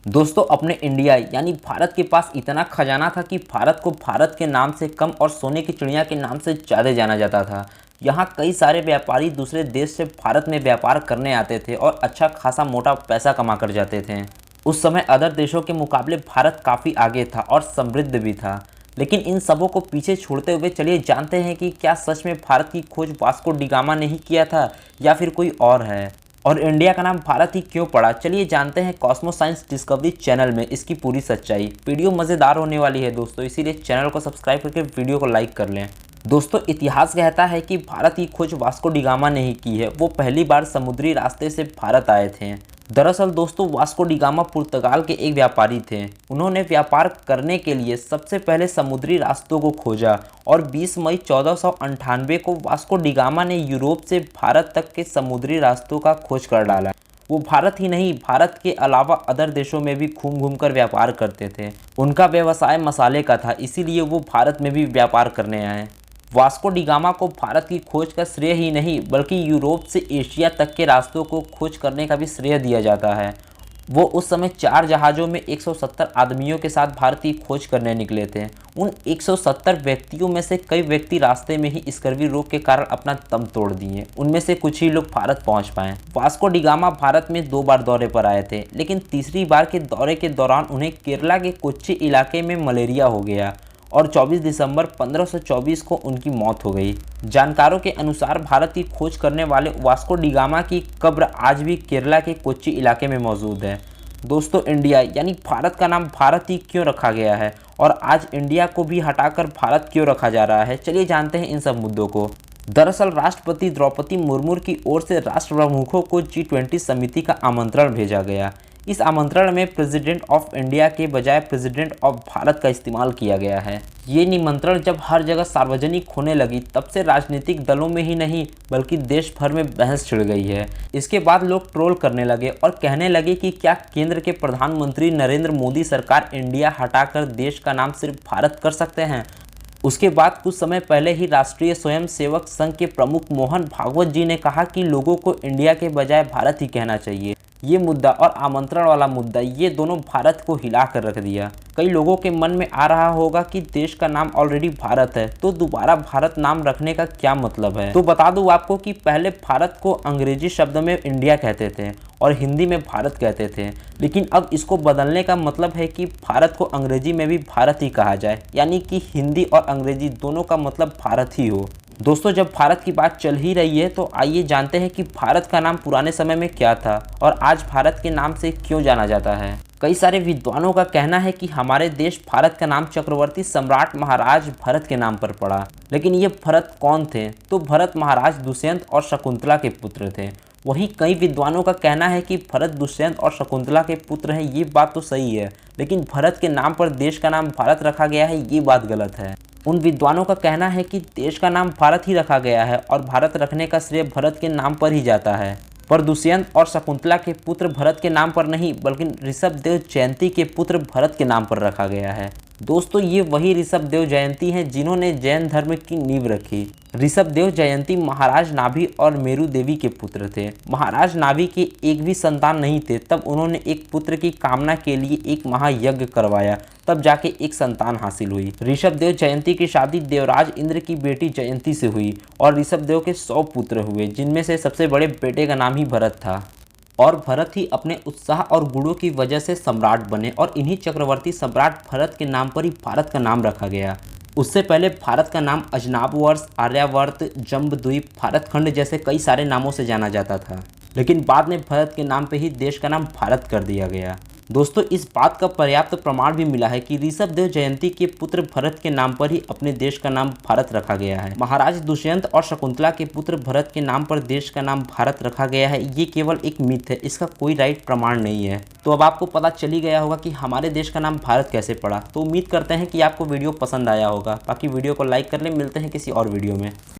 दोस्तों अपने इंडिया यानी भारत के पास इतना खजाना था कि भारत को भारत के नाम से कम और सोने की चिड़िया के नाम से ज़्यादा जाना जाता था। यहाँ कई सारे व्यापारी दूसरे देश से भारत में व्यापार करने आते थे और अच्छा खासा मोटा पैसा कमा कर जाते थे। उस समय अदर देशों के मुकाबले भारत काफ़ी आगे था और समृद्ध भी था। लेकिन इन सबों को पीछे छोड़ते हुए चलिए जानते हैं कि क्या सच में भारत की खोज वास्को डी गामा ने ही किया था या फिर कोई और है, और इंडिया का नाम भारत ही क्यों पड़ा। चलिए जानते हैं कॉस्मोस साइंस डिस्कवरी चैनल में इसकी पूरी सच्चाई। वीडियो मज़ेदार होने वाली है दोस्तों, इसीलिए चैनल को सब्सक्राइब करके वीडियो को लाइक कर लें। दोस्तों इतिहास कहता है कि भारत की खोज वास्को डी गामा ने ही की है। वो पहली बार समुद्री रास्ते से भारत आए थे। दरअसल दोस्तों वास्को डी गामा पुर्तगाल के एक व्यापारी थे। उन्होंने व्यापार करने के लिए सबसे पहले समुद्री रास्तों को खोजा और 20 मई 1498 को वास्को डी गामा ने यूरोप से भारत तक के समुद्री रास्तों का खोज कर डाला। वो भारत ही नहीं, भारत के अलावा अदर देशों में भी घूम कर व्यापार करते थे। उनका व्यवसाय मसाले का था, इसीलिए वो भारत में भी व्यापार करने आए। वास्को डी गामा को भारत की खोज का श्रेय ही नहीं बल्कि यूरोप से एशिया तक के रास्तों को खोज करने का भी श्रेय दिया जाता है। वो उस समय 4 जहाज़ों में 170 आदमियों के साथ भारत की खोज करने निकले थे। उन 170 व्यक्तियों में से कई व्यक्ति रास्ते में ही स्कर्वी रोग के कारण अपना दम तोड़ दिए। उनमें से कुछ ही लोग भारत पहुंच पाए। वास्को डी गामा भारत में 2 बार दौरे पर आए थे, लेकिन तीसरी बार के दौरे के दौरान उन्हें केरला के कोच्चि इलाके में मलेरिया हो गया और 24 दिसंबर 1524 को उनकी मौत हो गई। जानकारों के अनुसार भारत की खोज करने वाले वास्को डी गामा की कब्र आज भी केरला के कोच्चि इलाके में मौजूद है। दोस्तों इंडिया यानी भारत का नाम भारत ही क्यों रखा गया है और आज इंडिया को भी हटाकर भारत क्यों रखा जा रहा है, चलिए जानते हैं इन सब मुद्दों को। दरअसल राष्ट्रपति द्रौपदी मुर्मू की ओर से राष्ट्र प्रमुखों को G20 समिति का आमंत्रण भेजा गया। इस आमंत्रण में प्रेसिडेंट ऑफ इंडिया के बजाय प्रेसिडेंट ऑफ भारत का इस्तेमाल किया गया है। ये निमंत्रण जब हर जगह सार्वजनिक होने लगी तब से राजनीतिक दलों में ही नहीं बल्कि देश भर में बहस छिड़ गई है। इसके बाद लोग ट्रोल करने लगे और कहने लगे कि क्या केंद्र के प्रधानमंत्री नरेंद्र मोदी सरकार इंडिया हटाकर देश का नाम सिर्फ भारत कर सकते हैं। उसके बाद कुछ समय पहले ही राष्ट्रीय स्वयंसेवक संघ के प्रमुख मोहन भागवत जी ने कहा कि लोगों को इंडिया के बजाय भारत ही कहना चाहिए। ये मुद्दा और आमंत्रण वाला मुद्दा, ये दोनों भारत को हिला कर रख दिया। कई लोगों के मन में आ रहा होगा कि देश का नाम ऑलरेडी भारत है तो दोबारा भारत नाम रखने का क्या मतलब है। तो बता दूं आपको कि पहले भारत को अंग्रेजी शब्द में इंडिया कहते थे और हिंदी में भारत कहते थे, लेकिन अब इसको बदलने का मतलब है कि भारत को अंग्रेजी में भी भारत ही कहा जाए, यानी कि हिंदी और अंग्रेजी दोनों का मतलब भारत ही हो। दोस्तों जब भारत की बात चल ही रही है तो आइए जानते हैं कि भारत का नाम पुराने समय में क्या था और आज भारत के नाम से क्यों जाना जाता है। कई सारे विद्वानों का कहना है कि हमारे देश भारत का नाम चक्रवर्ती सम्राट महाराज भरत के नाम पर पड़ा। लेकिन ये भरत कौन थे? तो भरत महाराज दुष्यंत और शकुंतला के पुत्र थे। वहीं कई विद्वानों का कहना है कि भरत दुष्यंत और शकुंतला के पुत्र हैं। ये बात तो सही है, लेकिन भरत के नाम पर देश का नाम भारत रखा गया है, ये बात गलत है। उन विद्वानों का कहना है कि देश का नाम भारत ही रखा गया है और भारत रखने का श्रेय भरत के नाम पर ही जाता है, पर दुष्यंत और शकुंतला के पुत्र भरत के नाम पर नहीं बल्कि ऋषभदेव जयंती के पुत्र भरत के नाम पर रखा गया है। दोस्तों ये वही ऋषभदेव जयंती हैं जिन्होंने जैन धर्म की नींव रखी। ऋषभदेव जयंती महाराज नाभि और मेरू देवी के पुत्र थे। महाराज नाभि के एक भी संतान नहीं थे, तब उन्होंने एक पुत्र की कामना के लिए एक महायज्ञ करवाया, तब जाके एक संतान हासिल हुई। ऋषभदेव जयंती की शादी देवराज इंद्र की बेटी जयंती से हुई और ऋषभदेव के 100 पुत्र हुए, जिनमें से सबसे बड़े बेटे का नाम ही भरत था। और भरत ही अपने उत्साह और गुणों की वजह से सम्राट बने और इन्हीं चक्रवर्ती सम्राट भरत के नाम पर ही भारत का नाम रखा गया। उससे पहले भारत का नाम अजनाब वर्ष, आर्यावर्त, जम्बूद्वीप, भारत खंड जैसे कई सारे नामों से जाना जाता था, लेकिन बाद में भरत के नाम पे ही देश का नाम भारत कर दिया गया। दोस्तों इस बात का पर्याप्त प्रमाण भी मिला है कि ऋषभदेव जयंती के पुत्र भरत के नाम पर ही अपने देश का नाम भारत रखा गया है। महाराज दुष्यंत और शकुंतला के पुत्र भरत के नाम पर देश का नाम भारत रखा गया है, ये केवल एक मिथ है, इसका कोई राइट प्रमाण नहीं है। तो अब आपको पता चल ही गया होगा कि हमारे देश का नाम भारत कैसे पड़ा। तो उम्मीद करते हैं कि आपको वीडियो पसंद आया होगा। बाकी वीडियो को लाइक कर लें। मिलते हैं किसी और वीडियो में।